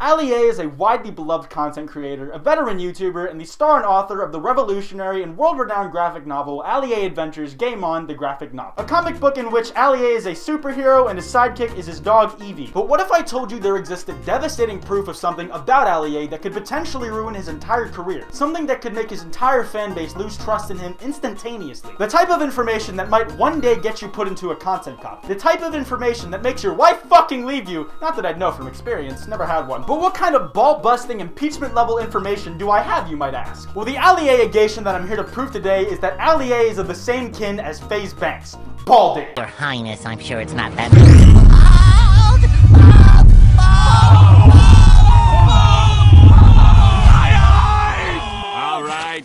Ali-A is a widely beloved content creator, a veteran YouTuber, and the star and author of the revolutionary and world-renowned graphic novel Ali-A Adventures Game On, the graphic novel. A comic book in which Ali-A is a superhero and his sidekick is his dog Evie. But what if I told you there existed devastating proof of something about Ali-A that could potentially ruin his entire career? Something that could make his entire fan base lose trust in him instantaneously. The type of information that might one day get you put into a content cop. The type of information that makes your wife fucking leave you. Not that I'd know from experience, never had one. But what kind of ball-busting, impeachment-level information do I have, you might ask? Well, the Ali-A allegation that I'm here to prove today is that Ali-A is of the same kin as FaZe Banks. Balding. Your Highness, I'm sure it's not that.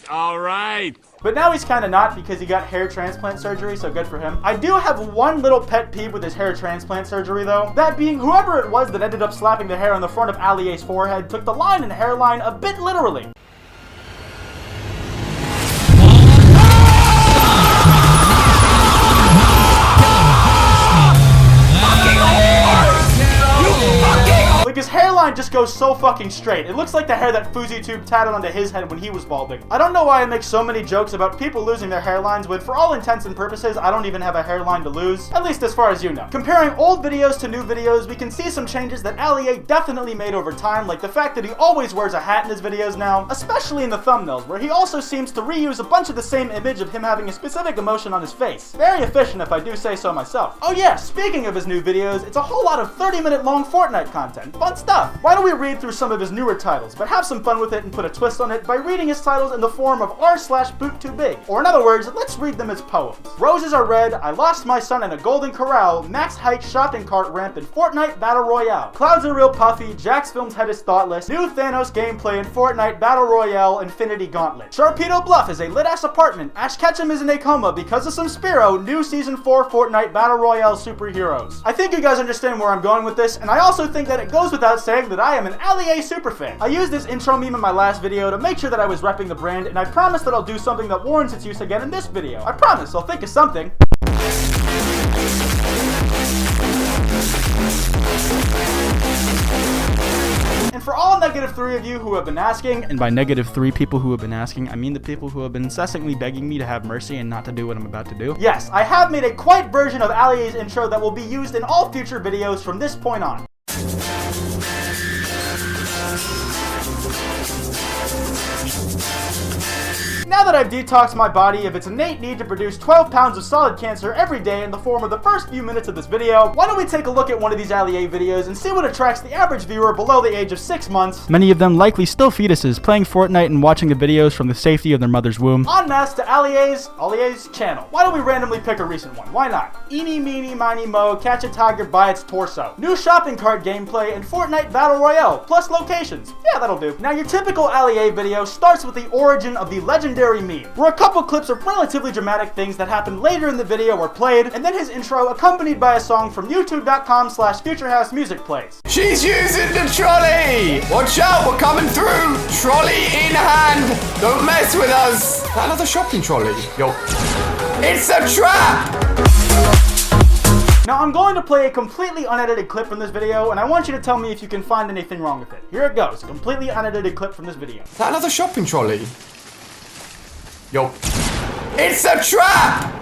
Alright. But now he's kinda not because he got hair transplant surgery, so good for him. I do have one little pet peeve with his hair transplant surgery though. That being whoever it was that ended up slapping the hair on the front of Ali-A's forehead took the line and hairline a bit literally. Like, his hairline just goes so fucking straight. It looks like the hair that FouseyTube tatted onto his head when he was balding. I don't know why I make so many jokes about people losing their hairlines when, for all intents and purposes, I don't even have a hairline to lose. At least as far as you know. Comparing old videos to new videos, we can see some changes that Ali-A definitely made over time, like the fact that he always wears a hat in his videos now, especially in the thumbnails, where he also seems to reuse a bunch of the same image of him having a specific emotion on his face. Very efficient if I do say so myself. Oh yeah, speaking of his new videos, it's a whole lot of 30-minute long Fortnite content. Fun stuff. Why don't we read through some of his newer titles, but have some fun with it and put a twist on it by reading his titles in the form of r/boot2big. Or in other words, let's read them as poems. Roses are red, I lost my son in a golden corral, max height shopping cart ramp in Fortnite Battle Royale. Clouds are real puffy, Jack's film's head is thoughtless, new Thanos gameplay in Fortnite Battle Royale Infinity Gauntlet. Sharpedo Bluff is a lit-ass apartment, Ash Ketchum is in a coma because of some Spiro, new Season 4 Fortnite Battle Royale superheroes. I think you guys understand where I'm going with this, and I also think that it goes without saying that I am an Ali-A superfan. I used this intro meme in my last video to make sure that I was repping the brand, and I promise that I'll do something that warrants its use again in this video. I promise, I'll think of something. And for all -3 of you who have been asking, and by -3 people who have been asking, I mean the people who have been incessantly begging me to have mercy and not to do what I'm about to do. Yes, I have made a Kwite version of Ali-A's intro that will be used in all future videos from this point on. Now that I've detoxed my body of its innate need to produce 12 pounds of solid cancer every day in the form of the first few minutes of this video, why don't we take a look at one of these Ali-A videos and see what attracts the average viewer below the age of 6 months, many of them likely still fetuses, playing Fortnite and watching the videos from the safety of their mother's womb, en masse to Ali-A's channel. Why don't we randomly pick a recent one? Why not? Eeny, meeny, miny, mo, catch a tiger by its torso. New shopping cart gameplay in Fortnite Battle Royale, plus locations. Yeah, that'll do. Now your typical Ali-A video starts with the origin of the legendary meme, where a couple clips of relatively dramatic things that happened later in the video were played, and then his intro accompanied by a song from youtube.com/futurehousemusic plays. She's using the trolley! Watch out, we're coming through! Trolley in hand! Don't mess with us! Is that another shopping trolley? Yo. It's a trap! Now I'm going to play a completely unedited clip from this video, and I want you to tell me if you can find anything wrong with it. Here it goes, a completely unedited clip from this video. Is that another shopping trolley? Yo. It's a trap!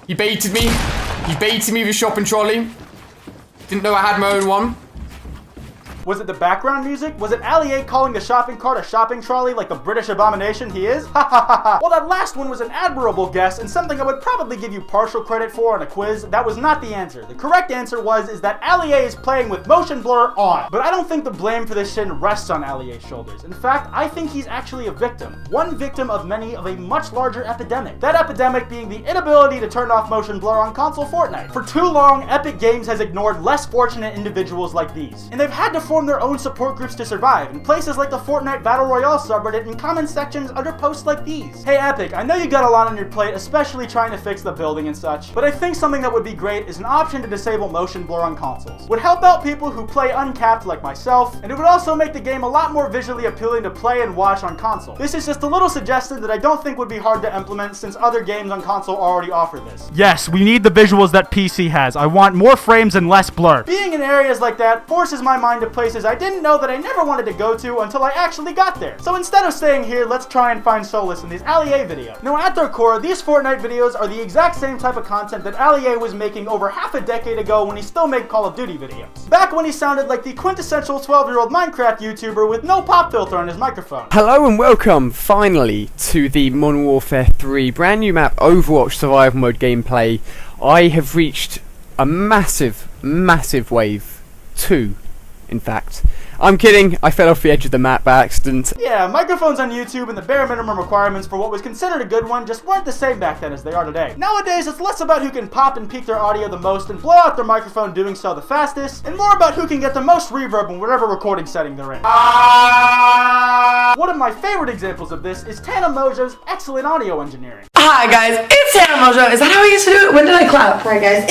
You baited me. You baited me with a shopping trolley. Didn't know I had my own one. Was it the background music? Was it Ali-A calling the shopping cart a shopping trolley like the British abomination he is? Ha ha ha ha! Well, that last one was an admirable guess and something I would probably give you partial credit for on a quiz. That was not the answer. The correct answer is that Ali-A is playing with motion blur on. But I don't think the blame for this sin rests on Ali-A's shoulders. In fact, I think he's actually a victim. One victim of many of a much larger epidemic. That epidemic being the inability to turn off motion blur on console Fortnite. For too long, Epic Games has ignored less fortunate individuals like these. And they've had to form their own support groups to survive in places like the Fortnite Battle Royale subreddit and comment sections under posts like these. Hey Epic, I know you got a lot on your plate, especially trying to fix the building and such, but I think something that would be great is an option to disable motion blur on consoles. Would help out people who play uncapped like myself, and it would also make the game a lot more visually appealing to play and watch on console. This is just a little suggestion that I don't think would be hard to implement since other games on console already offer this. Yes, we need the visuals that PC has. I want more frames and less blur. Being in areas like that forces my mind to play places I didn't know that I never wanted to go to until I actually got there. So instead of staying here, let's try and find solace in these Allier videos. Now at their core, these Fortnite videos are the exact same type of content that Allier was making over half a decade ago when he still made Call of Duty videos. Back when he sounded like the quintessential 12-year-old Minecraft YouTuber with no pop filter on his microphone. Hello and welcome, finally, to the Modern Warfare 3 brand new map Overwatch Survival Mode gameplay. I have reached a massive wave. 2, in fact. I'm kidding, I fell off the edge of the map by accident. Yeah, microphones on YouTube and the bare minimum requirements for what was considered a good one just weren't the same back then as they are today. Nowadays, it's less about who can pop and peak their audio the most and blow out their microphone doing so the fastest, and more about who can get the most reverb in whatever recording setting they're in. One of my favorite examples of this is Tana Mojo's excellent audio engineering. Hi guys, it's Tana Mojo. Is that how I used to do it? When did I clap? Right guys,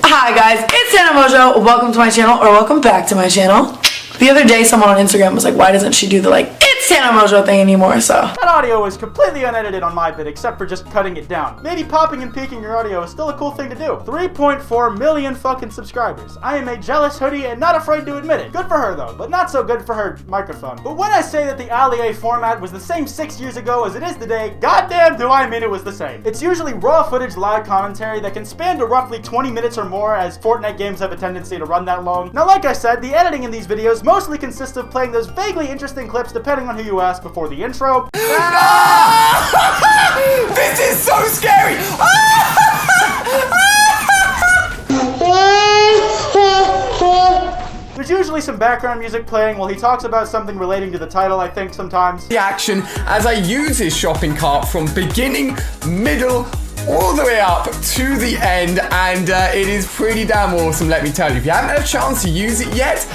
Hi guys, it's Tana Mojo. Welcome to my channel, or welcome back to my channel. The other day, someone on Instagram was like, why doesn't she do the it's Tana Mojo thing anymore, so. That audio is completely unedited on my bit, except for just cutting it down. Maybe popping and peaking your audio is still a cool thing to do. 3.4 million fucking subscribers. I am a jealous hoodie and not afraid to admit it. Good for her though, but not so good for her microphone. But when I say that the Allier format was the same 6 years ago as it is today, goddamn do I mean it was the same. It's usually raw footage live commentary that can span to roughly 20 minutes or more, as Fortnite games have a tendency to run that long. Now like I said, the editing in these videos mostly consists of playing those vaguely interesting clips depending on who you ask before the intro. This is so scary! There's usually some background music playing while he talks about something relating to the title, I think, sometimes. The action as I use his shopping cart from beginning, middle, all the way up to the end, and it is pretty damn awesome, let me tell you. If you haven't had a chance to use it yet,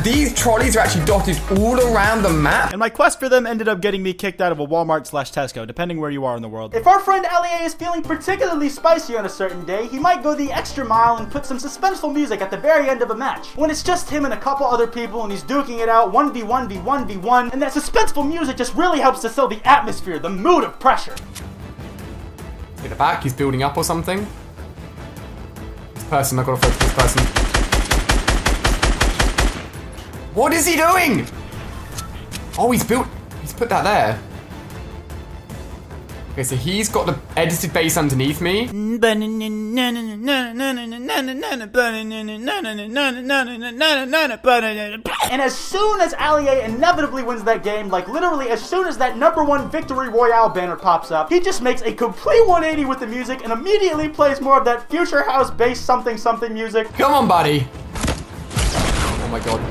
these trolleys are actually dotted all around the map. And my quest for them ended up getting me kicked out of a Walmart/Tesco, depending where you are in the world. If our friend Allier is feeling particularly spicy on a certain day, he might go the extra mile and put some suspenseful music at the very end of a match, when it's just him and a couple other people and he's duking it out 1v1v1v1, and that suspenseful music just really helps to sell the atmosphere, the mood of pressure. At the back, he's building up or something. This person, I've got to focus this person. What is he doing? Oh, he's put that there. Okay, so he's got the edited bass underneath me. And as soon as Allier inevitably wins that game, like literally as soon as that #1 Victory Royale banner pops up, he just makes a complete 180 with the music and immediately plays more of that future house bass something something music. Come on, buddy. Oh my god.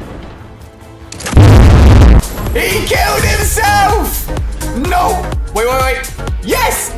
He killed himself! No! Wait. Yes!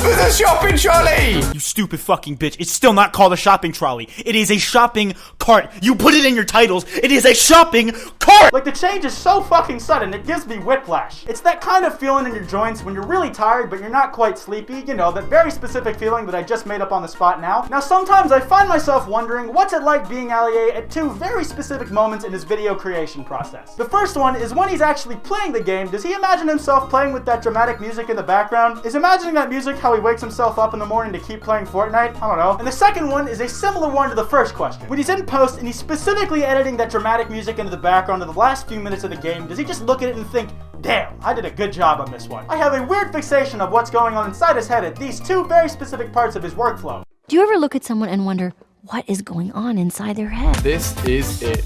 There's a shopping trolley! You stupid fucking bitch. It's still not called a shopping trolley. It is a shopping cart. You put it in your titles. It is a shopping cart! Like, the change is so fucking sudden, it gives me whiplash. It's that kind of feeling in your joints when you're really tired, but you're not quite sleepy. You know, that very specific feeling that I just made up on the spot now. Now, sometimes I find myself wondering, what's it like being Allier at two very specific moments in his video creation process? The first one is when he's actually playing the game. Does he imagine himself playing with that dramatic music in the background? Is imagining that music how he wakes himself up in the morning to keep playing Fortnite? I don't know. And the second one is a similar one to the first question. When he's in post and he's specifically editing that dramatic music into the background of the last few minutes of the game, does he just look at it and think, damn, I did a good job on this one? I have a weird fixation of what's going on inside his head at these two very specific parts of his workflow. Do you ever look at someone and wonder what is going on inside their head? This is it.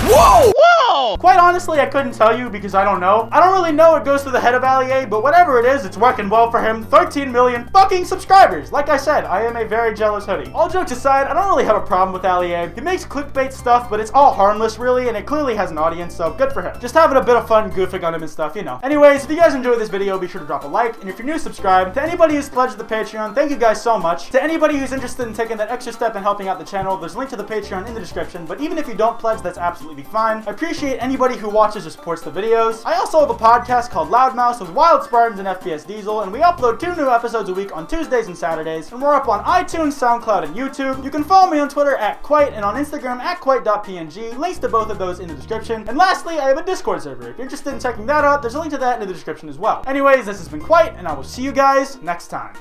Whoa! Whoa! Quite honestly, I couldn't tell you because I don't know. I don't really know what goes through the head of Allier, but whatever it is, it's working well for him. 13 million fucking subscribers! Like I said, I am a very jealous hoodie. All jokes aside, I don't really have a problem with Allier. He makes clickbait stuff, but it's all harmless really, and it clearly has an audience, so good for him. Just having a bit of fun goofing on him and stuff, you know. Anyways, if you guys enjoyed this video, be sure to drop a like, and if you're new, subscribe. To anybody who's pledged to the Patreon, thank you guys so much. To anybody who's interested in taking that extra step and helping out the channel, there's a link to the Patreon in the description, but even if you don't pledge, that's absolutely fine. I appreciate anybody who watches or supports the videos. I also have a podcast called Loudmouse with Wild Spartans and FPS Diesel, and we upload 2 new episodes a week on Tuesdays and Saturdays, and we're up on iTunes, SoundCloud, and YouTube. You can follow me on Twitter at Kwite and on Instagram at Kwite.png. Links to both of those in the description. And lastly, I have a Discord server. If you're interested in checking that out, there's a link to that in the description as well. Anyways, this has been Kwite, and I will see you guys next time.